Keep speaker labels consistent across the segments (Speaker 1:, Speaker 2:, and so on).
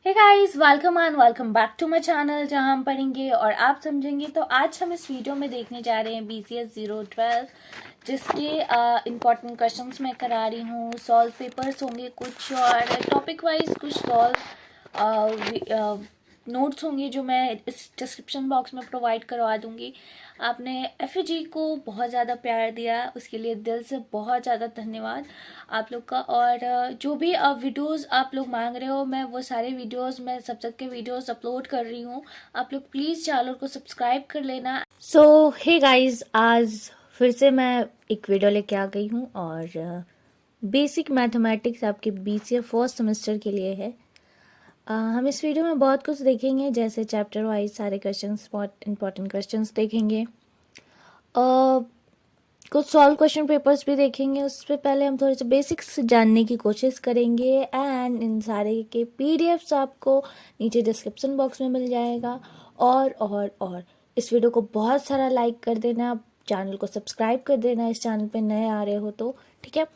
Speaker 1: Hey guys, welcome and welcome back to my channel जहां हम पढ़ेंगे और आप समझेंगे। तो आज हम इस वीडियो में देखने जा रहे हैं BCS 012 जिसके इम्पॉर्टेंट क्वेश्चंस मैं करा रही हूँ। सॉल्व पेपर्स होंगे कुछ और टॉपिक वाइज कुछ सॉल्व नोट्स होंगे जो मैं इस डिस्क्रिप्शन बॉक्स में प्रोवाइड करवा दूंगी। आपने एफजी को बहुत ज़्यादा प्यार दिया, उसके लिए दिल से बहुत ज़्यादा धन्यवाद आप लोग का। और जो भी वीडियोस आप लोग मांग रहे हो, मैं वो सारे वीडियोस, मैं सब्जेक्ट के वीडियोस अपलोड कर रही हूँ। आप लोग प्लीज़ चैनल को सब्सक्राइब कर लेना। सो हे गाइस, आज फिर से मैं एक वीडियो लेके आ गई हूँ और बेसिक मैथमेटिक्स आपके BCA फर्स्ट सेमेस्टर के लिए है। हम इस वीडियो में बहुत कुछ देखेंगे, जैसे चैप्टर वाइज सारे क्वेश्चंस, बहुत इंपॉर्टेंट क्वेश्चंस देखेंगे। कुछ सॉल्व क्वेश्चन पेपर्स भी देखेंगे। उससे पहले हम थोड़े से बेसिक्स जानने की कोशिश करेंगे एंड इन सारे के PDFs आपको नीचे डिस्क्रिप्शन बॉक्स में मिल जाएगा। और इस वीडियो को बहुत सारा लाइक कर देना, चैनल को सब्सक्राइब कर देना इस चैनल पे नए आ रहे हो तो, ठीक है।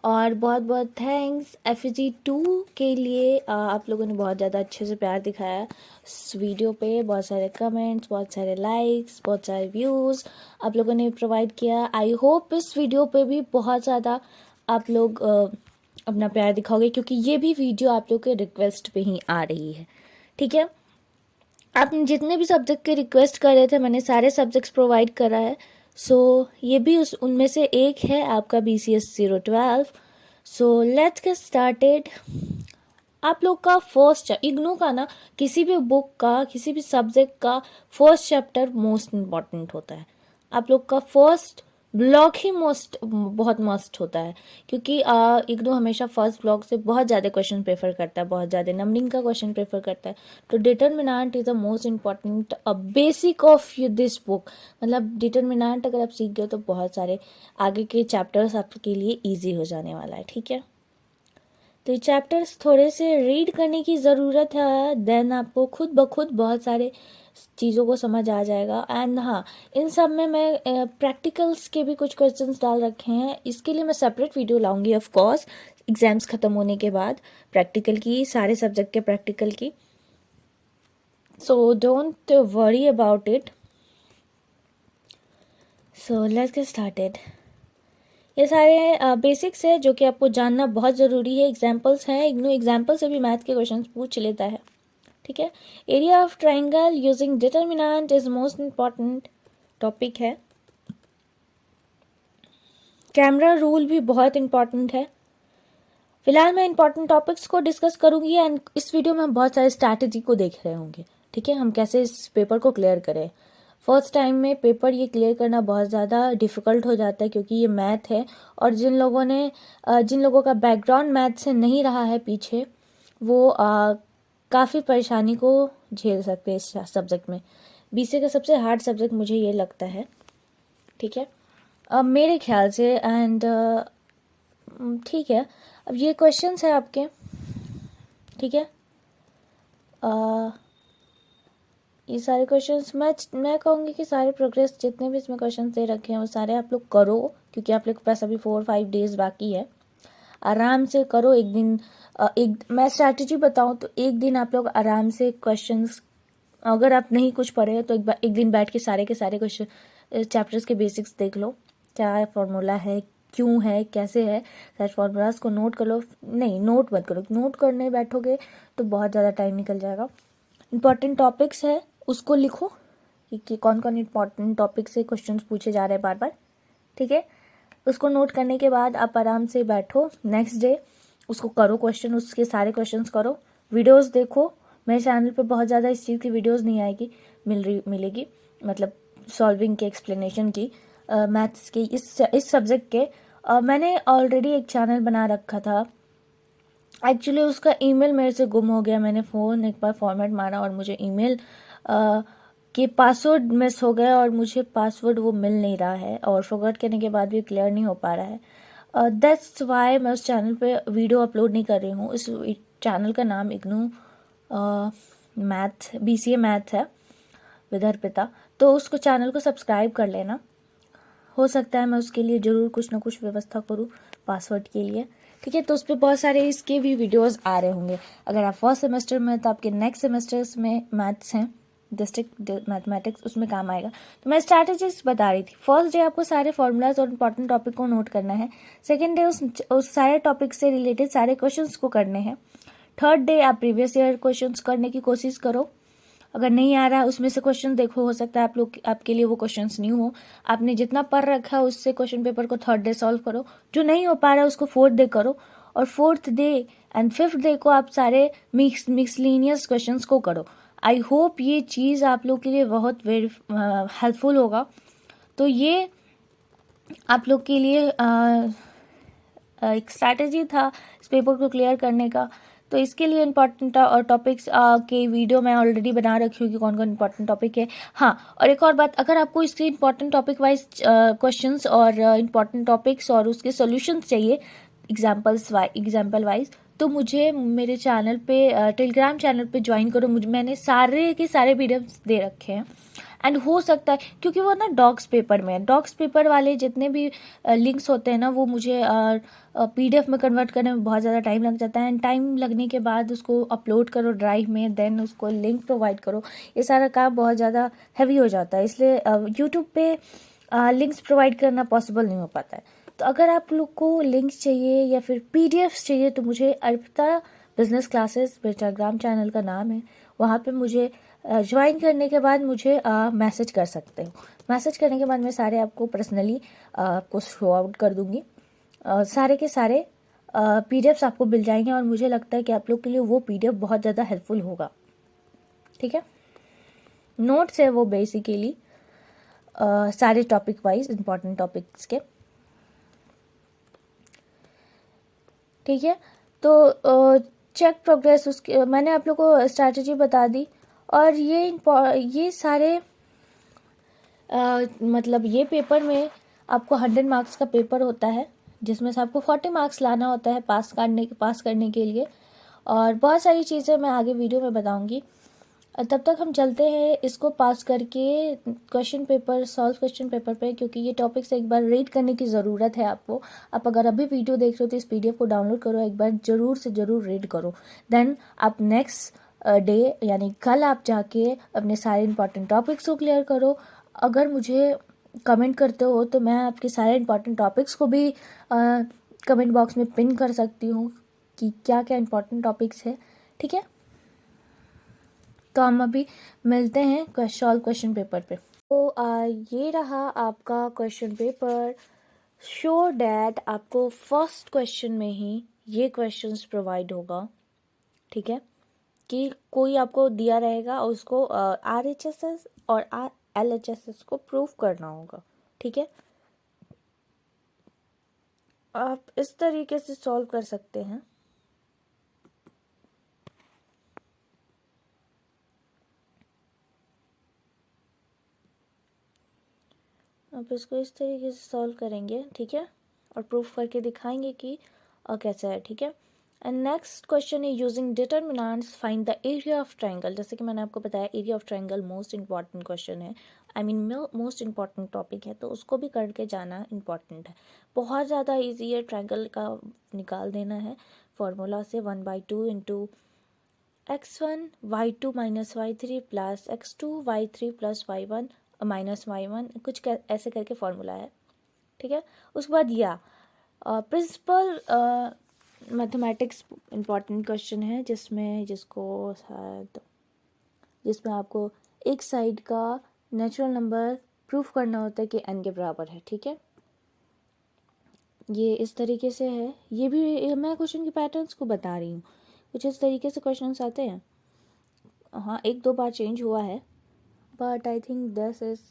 Speaker 1: और बहुत बहुत थैंक्स FG2 के लिए, आप लोगों ने बहुत ज़्यादा अच्छे से प्यार दिखाया इस वीडियो पे। बहुत सारे कमेंट्स, बहुत सारे लाइक्स, बहुत सारे व्यूज़ आप लोगों ने प्रोवाइड किया। आई होप इस वीडियो पे भी बहुत ज़्यादा आप लोग अपना प्यार दिखाओगे, क्योंकि ये भी वीडियो आप लोग के रिक्वेस्ट पे ही आ रही है, ठीक है। आप जितने भी सब्जेक्ट के रिक्वेस्ट कर रहे थे, मैंने सारे सब्जेक्ट्स प्रोवाइड करा है। सो ये भी उनमें से एक है, आपका BCS 012। So let's get started. आप लोग का फर्स्ट इग्नू का ना, किसी भी बुक का, किसी भी सब्जेक्ट का फर्स्ट चैप्टर मोस्ट इम्पॉर्टेंट होता है। आप लोग का फर्स्ट ब्लॉक ही बहुत मस्त होता है, क्योंकि इग्नू हमेशा फर्स्ट ब्लॉक से बहुत ज़्यादा क्वेश्चन प्रेफर करता है, बहुत ज़्यादा नंबरिंग का क्वेश्चन प्रेफर करता है। तो determinant is the most important basic of this book. मतलब डिटर्मिनेंट अगर आप सीख गए तो बहुत सारे आगे के चैप्टर्स आपके लिए ईजी हो जाने वाला है, ठीक है। तो ये चैप्टर्स थोड़े से रीड करने की ज़रूरत है, देन आपको खुद ब खुद बहुत सारे चीज़ों को समझ आ जाएगा। एंड हाँ, इन सब में मैं प्रैक्टिकल्स के भी कुछ क्वेश्चंस डाल रखे हैं। इसके लिए मैं सेपरेट वीडियो लाऊंगी ऑफ कोर्स, एग्जाम्स ख़त्म होने के बाद, प्रैक्टिकल की, सारे सब्जेक्ट के प्रैक्टिकल की। So don't worry about it. So let's get started. ये सारे बेसिक्स है जो कि आपको जानना बहुत ज़रूरी है। एग्जाम्पल्स हैं, इग्नू एग्जाम्पल से भी मैथ के क्वेश्चन पूछ लेता है, ठीक है। Area of triangle using determinant is most important topic है। कैमरा रूल भी बहुत इम्पॉर्टेंट है। फिलहाल मैं इंपॉर्टेंट टॉपिक्स को डिस्कस करूंगी एंड इस वीडियो में हम बहुत सारे स्ट्रैटेजी को देख रहे होंगे, ठीक है। हम कैसे इस पेपर को क्लियर करें। फर्स्ट टाइम में पेपर ये क्लियर करना बहुत ज़्यादा डिफ़िकल्ट हो जाता है, क्योंकि ये मैथ है और जिन लोगों का बैकग्राउंड मैथ से नहीं रहा है पीछे, वो काफ़ी परेशानी को झेल सकते हैं इस सब्जेक्ट में। BCA का सबसे हार्ड सब्जेक्ट मुझे ये लगता है, ठीक है, अब मेरे ख्याल से। एंड ठीक है, अब ये क्वेश्चंस है आपके, ठीक है। ये सारे क्वेश्चंस मैं कहूँगी कि सारे प्रोग्रेस जितने भी इसमें क्वेश्चंस दे रखे हैं वो सारे आप लोग करो, क्योंकि आप लोग के पास अभी 4-5 डेज बाकी है। आराम से करो। एक दिन मैं स्ट्रैटेजी बताऊँ तो एक दिन आप लोग आराम से क्वेश्चंस, अगर आप नहीं कुछ पढ़े तो एक दिन बैठ के सारे क्वेश्चन चैप्टर्स के बेसिक्स देख लो, क्या फॉर्मूला है, क्यों है, कैसे है, सारे फॉर्मूलाज को नोट कर लो। नहीं, नोट मत करो, नोट करने बैठोगे तो बहुत ज़्यादा टाइम निकल जाएगा। इंपॉर्टेंट टॉपिक्स है उसको लिखो कि कौन कौन इंपॉर्टेंट टॉपिक से क्वेश्चंस पूछे जा रहे हैं बार बार, ठीक है। उसको नोट करने के बाद आप आराम से बैठो, नेक्स्ट डे उसको करो क्वेश्चन, उसके सारे क्वेश्चंस करो, वीडियोस देखो। मेरे चैनल पे बहुत ज़्यादा इस चीज़ की वीडियोस नहीं आएगी, मिलेगी, मतलब सॉल्विंग के, एक्सप्लेनेशन की, मैथ्स की, इस सब्जेक्ट के। मैंने ऑलरेडी एक चैनल बना रखा था, एक्चुअली उसका ईमेल मेरे से गुम हो गया। मैंने फ़ोन एक बार फॉर्मेट मारा और मुझे ईमेल के पासवर्ड मिस हो गया और मुझे पासवर्ड वो मिल नहीं रहा है, और फॉरगॉट करने के बाद भी क्लियर नहीं हो पा रहा है। दैट्स वाई मैं उस चैनल पे वीडियो अपलोड नहीं कर रही हूँ। इस चैनल का नाम इग्नू मैथ BCA मैथ है विद अर्पिता। तो उसको चैनल को सब्सक्राइब कर लेना। हो सकता है मैं उसके लिए ज़रूर कुछ ना कुछ व्यवस्था करूँ पासवर्ड के लिए, ठीक है। तो उस पर बहुत सारे इसके भी वीडियोस आ रहे होंगे। अगर आप फर्स्ट सेमेस्टर में तो आपके नेक्स्ट सेमेस्टर्स में मैथ्स हैं, डिस्ट्रिक्ट मैथमेटिक्स, उसमें काम आएगा। तो मैं स्ट्रैटेजीज बता रही थी। फर्स्ट डे आपको सारे फॉर्मूलाज और इंपॉर्टेंट टॉपिक को नोट करना है। सेकेंड डे उस सारे टॉपिक से रिलेटेड सारे क्वेश्चंस को करने हैं। थर्ड डे आप प्रीवियस ईयर क्वेश्चंस करने की कोशिश करो। अगर नहीं आ रहा है उसमें से क्वेश्चन देखो, हो सकता है आपके लिए वो क्वेश्चंस न्यू हो। आपने जितना पढ़ रखा है उससे क्वेश्चन पेपर को थर्ड डे सॉल्व करो। जो नहीं हो पा रहा है उसको फोर्थ डे करो। और fourth day and fifth day को आप सारे मिक्सलिनियस क्वेश्चंस को करो। आई होप ये चीज़ आप लोग के लिए बहुत वेरी हेल्पफुल होगा। तो ये आप लोग के लिए एक स्ट्रैटेजी था इस पेपर को क्लियर करने का। तो इसके लिए इंपॉर्टेंट और टॉपिक्स के वीडियो मैं ऑलरेडी बना रखी हूँ कि कौन कौन इंपॉर्टेंट टॉपिक है। हाँ, और एक और बात, अगर आपको इसके इंपॉर्टेंट टॉपिक वाइज क्वेश्चंस और इंपॉर्टेंट टॉपिक्स और उसके सॉल्यूशंस चाहिए एग्जाम्पल वाइज, तो मुझे मेरे चैनल पे टेलीग्राम चैनल पे ज्वाइन करो। मैंने सारे के सारे पीडीएफ दे रखे हैं। एंड हो सकता है, क्योंकि वो ना डॉग्स पेपर में है, डॉग्स पेपर वाले जितने भी लिंक्स होते हैं ना, वो मुझे पीडीएफ में कन्वर्ट करने में बहुत ज़्यादा टाइम लग जाता है। एंड टाइम लगने के बाद उसको अपलोड करो ड्राइव में, देन उसको लिंक प्रोवाइड करो, ये सारा काम बहुत ज़्यादा हैवी हो जाता है। इसलिए यूट्यूब पे लिंक्स प्रोवाइड करना पॉसिबल नहीं हो पाता है। तो अगर आप लोग को लिंक्स चाहिए या फिर पीडीएफ्स चाहिए तो मुझे Arpita business classes Telegram channel का नाम है, वहाँ पे मुझे ज्वाइन करने के बाद मुझे मैसेज कर सकते हो। मैसेज करने के बाद मैं सारे आपको पर्सनली आपको शो आउट कर दूंगी। सारे के सारे पीडीएफ्स आपको मिल जाएंगे और मुझे लगता है कि आप लोग के लिए वो पीडीएफ बहुत ज़्यादा हेल्पफुल होगा। ठीक है, नोट्स है वो बेसिकली सारे टॉपिक वाइज इंपॉर्टेंट टॉपिक्स के। ठीक है, तो चेक प्रोग्रेस, उसके मैंने आप लोग को स्ट्रैटेजी बता दी। और ये सारे मतलब ये पेपर में आपको 100 मार्क्स का पेपर होता है, जिसमें से आपको 40 मार्क्स लाना होता है पास करने के लिए। और बहुत सारी चीज़ें मैं आगे वीडियो में बताऊंगी। तब तक हम चलते हैं इसको पास करके क्वेश्चन पेपर पे, क्योंकि ये टॉपिक्स एक बार रीड करने की ज़रूरत है आपको। आप अगर अभी वीडियो देख रहे हो तो इस पीडीएफ को डाउनलोड करो, एक बार ज़रूर से ज़रूर रीड करो। देन आप नेक्स्ट डे यानी कल आप जाके अपने सारे इंपॉर्टेंट टॉपिक्स को क्लियर करो। अगर मुझे कमेंट करते हो तो मैं आपके सारे इंपॉर्टेंट टॉपिक्स को भी कमेंट बॉक्स में पिन कर सकती हूँ कि क्या क्या इंपॉर्टेंट टॉपिक्स है। ठीक है, तो हम अभी मिलते हैं सॉल्व क्वेश्चन पेपर पे। तो ये रहा आपका क्वेश्चन पेपर। श्योर डैट आपको फर्स्ट क्वेश्चन में ही ये क्वेश्चंस प्रोवाइड होगा। ठीक है, कि कोई आपको दिया रहेगा और उसको RHS और LHS को प्रूफ करना होगा। ठीक है, आप इस तरीके से सॉल्व कर सकते हैं। आप इसको इस तरीके से सॉल्व करेंगे। ठीक है, और प्रूफ करके दिखाएंगे कि कैसा है। ठीक है, एंड नेक्स्ट क्वेश्चन है using determinants find the area of triangle. जैसे कि मैंने आपको बताया area of triangle most important question है, मोस्ट इंपॉर्टेंट टॉपिक है, तो उसको भी करके जाना इंपॉर्टेंट है। बहुत ज़्यादा ईजी है, ट्रायंगल का निकाल देना है फॉर्मूला से 1/2 into x1 y2 minus y3 plus x2 y3 plus y1 minus y1, कुछ ऐसे करके फॉर्मूला है। ठीक है, उसके बाद या प्रिंसिपल मैथमेटिक्स इंपॉर्टेंट क्वेश्चन है, जिसमें आपको एक साइड का नेचुरल नंबर प्रूफ करना होता है कि n के बराबर है। ठीक है, ये इस तरीके से है। ये भी मैं क्वेश्चन के पैटर्न्स को बता रही हूँ, कुछ इस तरीके से क्वेश्चंस आते हैं। हाँ, एक दो बार चेंज हुआ है, but I think this is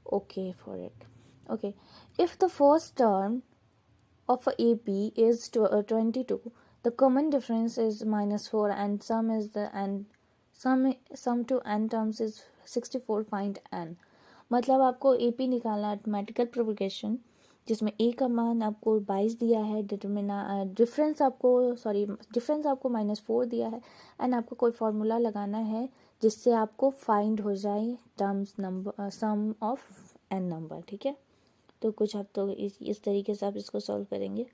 Speaker 1: okay for it. Okay, if the first term of a AP is 22, the common difference is -4 and sum to n terms is 64. Find n. मतलब आपको AP निकालना arithmetical progression, जिसमें A का मान आपको 22 दिया है, difference आपको -4 दिया है, एंड आपको कोई फॉर्मूला लगाना है जिससे आपको फाइंड हो जाए सम ऑफ n नंबर। ठीक है, तो कुछ आप तो इस तरीके से आप इसको सॉल्व करेंगे।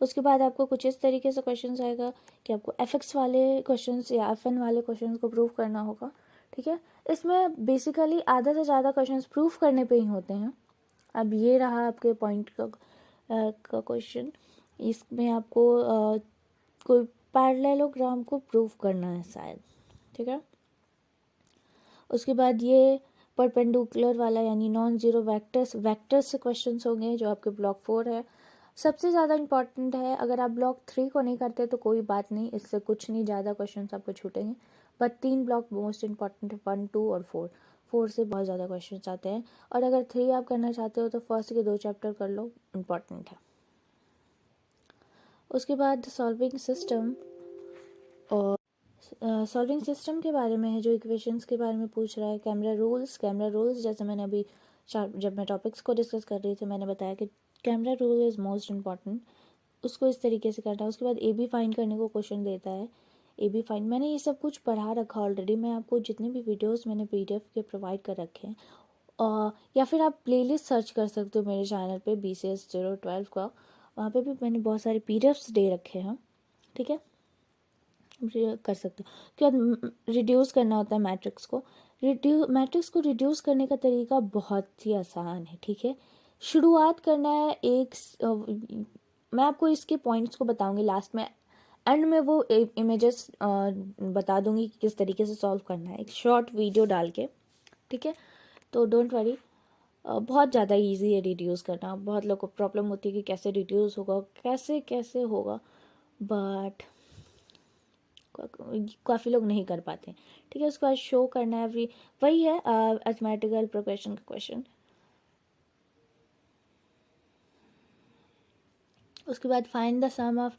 Speaker 1: उसके बाद आपको कुछ इस तरीके से क्वेश्चन आएगा कि आपको FX वाले क्वेश्चन या FN वाले क्वेश्चन को प्रूव करना होगा, ठीक है। इसमें बेसिकली आधा से ज़्यादा क्वेश्चन प्रूफ करने पे ही होते हैं। अब ये रहा आपके पॉइंट का क्वेश्चन, इसमें आपको कोई पैरेललोग्राम को प्रूफ करना है शायद, ठीक है। उसके बाद ये परपेंडिकुलर वाला यानी नॉन जीरो वेक्टर्स से क्वेश्चंस होंगे जो आपके ब्लॉक 4 है। सबसे ज़्यादा इंपॉर्टेंट है, अगर आप ब्लॉक 3 को नहीं करते तो कोई बात नहीं, इससे कुछ नहीं ज़्यादा क्वेश्चंस आपको छूटेंगे, बट 3 ब्लॉक मोस्ट इंपॉर्टेंट है, 1, 2 और 4। 4 से बहुत ज़्यादा क्वेश्चंस आते हैं, और अगर 3 आप करना चाहते हो तो फर्स्ट के 2 चैप्टर कर लो, इम्पॉर्टेंट है। उसके बाद सॉल्विंग सिस्टम, और सॉल्विंग सिस्टम के बारे में है जो इक्वेशंस के बारे में पूछ रहा है। कैमरा रूल्स जैसे मैंने अभी जब मैं टॉपिक्स को डिस्कस कर रही थी मैंने बताया कि camera rule is most important, उसको इस तरीके से करना है। उसके बाद AB फाइंड करने को क्वेश्चन देता है, AB फाइंड, मैंने ये सब कुछ पढ़ा रखा ऑलरेडी, मैं आपको जितने भी वीडियोस मैंने PDF के प्रोवाइड कर रखे हैं, या फिर आप प्लेलिस्ट सर्च कर सकते हो मेरे चैनल पे BCS 012 का, वहाँ पे भी मैंने बहुत सारे PDFs दे रखे हैं, ठीक है, कर सकते हो। उसके बाद रिड्यूस करना होता है मैट्रिक्स को। मैट्रिक्स को रिड्यूस करने का तरीका बहुत ही आसान है, ठीक है। शुरुआत करना है मैं आपको इसके पॉइंट्स को बताऊंगी लास्ट में, एंड में वो इमेजेस बता दूंगी कि किस तरीके से सॉल्व करना है, एक शॉर्ट वीडियो डाल के, ठीक है। तो डोंट वरी, बहुत ज़्यादा इजी है रिड्यूस करना। बहुत लोगों को प्रॉब्लम होती है कि कैसे रिड्यूस होगा, कैसे कैसे होगा, बट काफ़ी लोग नहीं कर पाते हैं, ठीक है। उसके बाद शो करना है, वही है अरिथमेटिकल प्रोग्रेशन का क्वेश्चन। उसके बाद find the sum of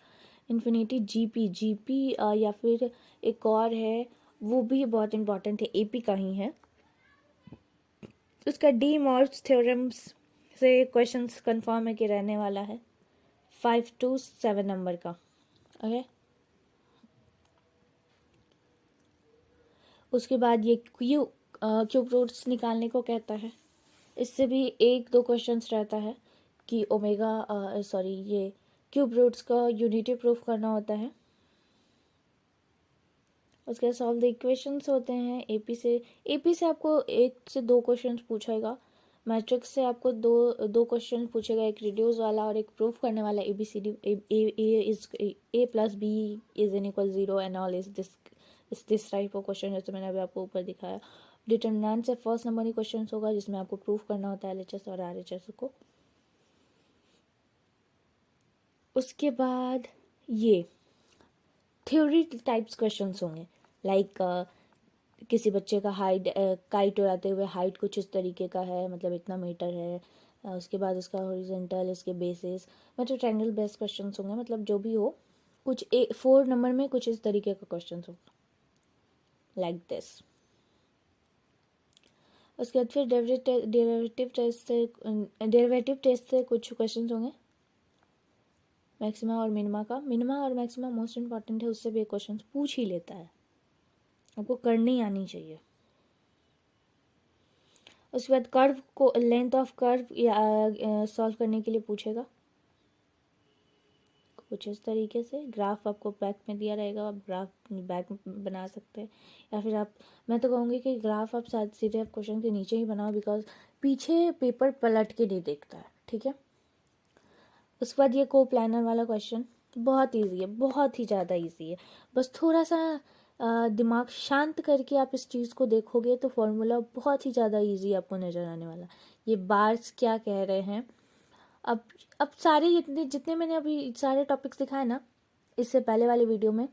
Speaker 1: infinity GP या फिर एक और है, वो भी बहुत इंपॉर्टेंट है, AP का ही है। उसका डी मॉर्स थ्योरम्स से क्वेश्चंस कंफर्म है कि रहने वाला है, 5 to 7 नंबर का, ओके। उसके बाद ये क्यूब रूट्स निकालने को कहता है, इससे भी 1-2 क्वेश्चंस रहता है कि ये क्यूब रूट्स का यूनिटी प्रूफ करना होता है। उसके बाद सॉल्व द इक्वेशंस होते हैं AP से आपको 1 से 2 क्वेश्चंस पूछेगा, मैट्रिक्स से आपको दो क्वेश्चन पूछेगा, एक रिड्यूस वाला और एक प्रूफ करने वाला, ABCD A+B is an equal 0 and all is this type of question, जैसे मैंने अभी आपको ऊपर दिखाया। डिटरमिनेंट से फर्स्ट नंबर ही क्वेश्चन होगा जिसमें आपको प्रूफ करना होता है LHS और RHS को। उसके बाद ये थ्योरी टाइप्स क्वेश्चंस होंगे, लाइक किसी बच्चे का हाइट, काइट उड़ाते हुए हाइट कुछ इस तरीके का है, मतलब इतना मीटर है। उसके बाद उसका हॉरिजॉन्टल, इसके बेसिस, मतलब ट्रायंगल बेस्ड क्वेश्चंस होंगे, मतलब जो भी हो, कुछ 4 नंबर में कुछ इस तरीके का क्वेश्चन होगा, लाइक दिस। उसके बाद फिर डेरिवेटिव टेस्ट से कुछ क्वेश्चन होंगे, मैक्सिमा और मिनिमा और मैक्सिमा मोस्ट इंपॉर्टेंट है, उससे भी एक क्वेश्चन पूछ ही लेता है, आपको करनी आनी चाहिए। उसके बाद कर्व को, लेंथ ऑफ कर्व सॉल्व करने के लिए पूछेगा कुछ इस तरीके से। ग्राफ आपको बैक में दिया रहेगा, आप ग्राफ बैक बना सकते हैं, या फिर मैं तो कहूँगी कि ग्राफ आप सीधे आप क्वेश्चन के नीचे ही बनाओ, बिकॉज पीछे पेपर पलट के नहीं देखता है, ठीक है। उसके बाद ये को प्लानर वाला क्वेश्चन बहुत ईजी है, बहुत ही ज़्यादा ईजी है, बस थोड़ा सा दिमाग शांत करके आप इस चीज़ को देखोगे तो फॉर्मूला बहुत ही ज़्यादा ईजी आपको नज़र आने वाला। ये बार्स क्या कह रहे हैं, अब सारे जितने मैंने अभी सारे टॉपिक्स दिखाए ना इससे पहले वाले वीडियो में,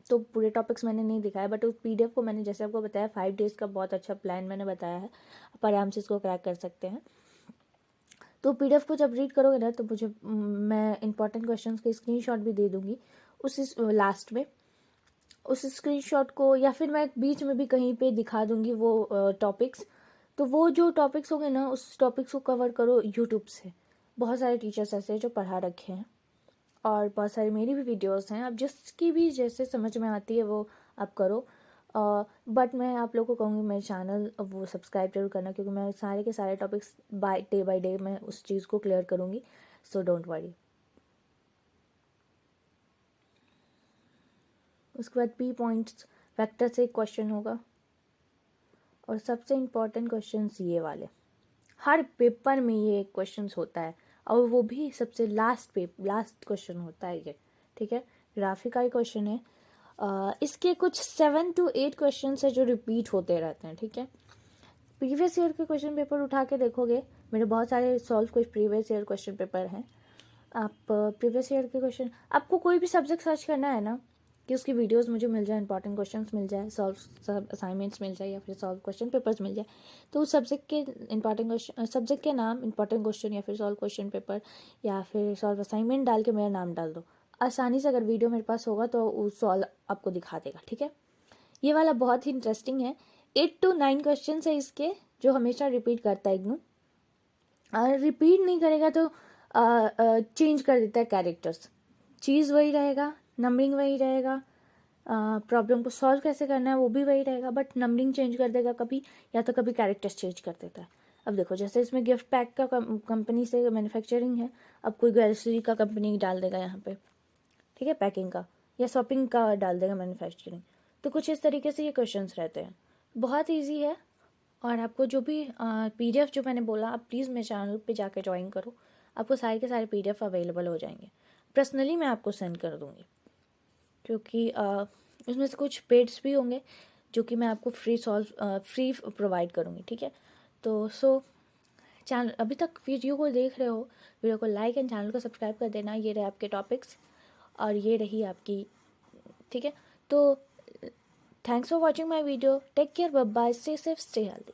Speaker 1: तो पूरे टॉपिक्स मैंने नहीं दिखाए, बट उस PDF को मैंने जैसे आपको बताया 5 डेज़ का बहुत अच्छा प्लान मैंने बताया है, आप आराम से इसको क्रैक कर सकते हैं। तो PDF को जब रीड करोगे ना तो मुझे मैं इंपॉर्टेंट क्वेश्चंस के स्क्रीनशॉट भी दे दूँगी लास्ट में, उस स्क्रीनशॉट को, या फिर मैं बीच में भी कहीं पे दिखा दूँगी वो टॉपिक्स। तो वो जो टॉपिक्स होंगे ना उस टॉपिक्स को कवर करो यूट्यूब से, बहुत सारे टीचर्स ऐसे हैं जो पढ़ा रखे हैं, और बहुत सारी मेरी भी वीडियोस हैं, अब जिसकी भी जैसे समझ में आती है वो आप करो। बट मैं आप लोगों को कहूँगी मेरे चैनल वो सब्सक्राइब जरूर करना, क्योंकि मैं सारे के सारे टॉपिक्स बाय डे मैं उस चीज़ को क्लियर करूँगी, सो डोंट वरी। उसके बाद पी पॉइंट्स वेक्टर से एक क्वेश्चन होगा, और सबसे इम्पोर्टेंट क्वेश्चंस ये वाले, हर पेपर में ये क्वेश्चंस होता है, और वो भी सबसे लास्ट क्वेश्चन होता है ये, ठीक है। ग्राफी का ही क्वेश्चन है। इसके कुछ 7 to 8 क्वेश्चन है जो रिपीट होते रहते हैं, ठीक है। प्रीवियस ईयर के क्वेश्चन पेपर उठा के देखोगे, मेरे बहुत सारे सॉल्व कुछ प्रीवियस ईयर क्वेश्चन पेपर हैं। आप प्रीवियस ईयर के क्वेश्चन, आपको कोई भी सब्जेक्ट सर्च करना है ना, कि उसकी वीडियोस मुझे मिल जाए, इंपॉर्टेंट क्वेश्चंस मिल जाए, सॉल्व असाइनमेंट्स मिल जाए, या फिर सॉल्व क्वेश्चन पेपर्स मिल जाए, तो उस सब्जेक्ट के इंपॉर्टेंट क्वेश्चन, सब्जेक्ट के नाम, इंपॉर्टेंट क्वेश्चन, या फिर सॉल्व क्वेश्चन पेपर, या फिर सॉल्व असाइनमेंट डाल के मेरा नाम डाल दो। आसानी से अगर वीडियो मेरे पास होगा तो वो सॉल्व आपको दिखा देगा, ठीक है। ये वाला बहुत ही इंटरेस्टिंग है। 8 to 9 क्वेश्चन है इसके, जो हमेशा रिपीट करता है इग्नू। रिपीट नहीं करेगा तो चेंज कर देता है कैरेक्टर्स, चीज़ वही रहेगा, नंबरिंग वही रहेगा, प्रॉब्लम को सॉल्व कैसे करना है वो भी वही रहेगा, बट नंबरिंग चेंज कर देगा कभी, या तो कभी कैरेक्टर्स चेंज कर देता है। अब देखो, जैसे इसमें गिफ्ट पैक का कंपनी से मैन्युफैक्चरिंग है, अब कोई ग्रोसरी का कंपनी डाल देगा यहाँ पे, ठीक है, पैकिंग का, या शॉपिंग का डाल देगा मैन्युफैक्चरिंग। तो कुछ इस तरीके से ये क्वेश्चंस रहते हैं, बहुत ईजी है। और आपको जो भी पीडीएफ जो मैंने बोला, आप प्लीज़ मेरे चैनल पे जाके ज्वाइन करो, आपको सारे के सारे पीडीएफ अवेलेबल हो जाएंगे। पर्सनली मैं आपको सेंड कर दूँगी, क्योंकि उसमें से कुछ पेड्स भी होंगे जो कि मैं आपको फ्री प्रोवाइड करूँगी, ठीक है। तो चैनल अभी तक वीडियो को देख रहे हो, वीडियो को लाइक एंड चैनल को सब्सक्राइब कर देना। ये रहे आपके टॉपिक्स, और ये रही आपकी, ठीक है। तो thanks for watching my video, take care, bye bye, stay safe, stay healthy.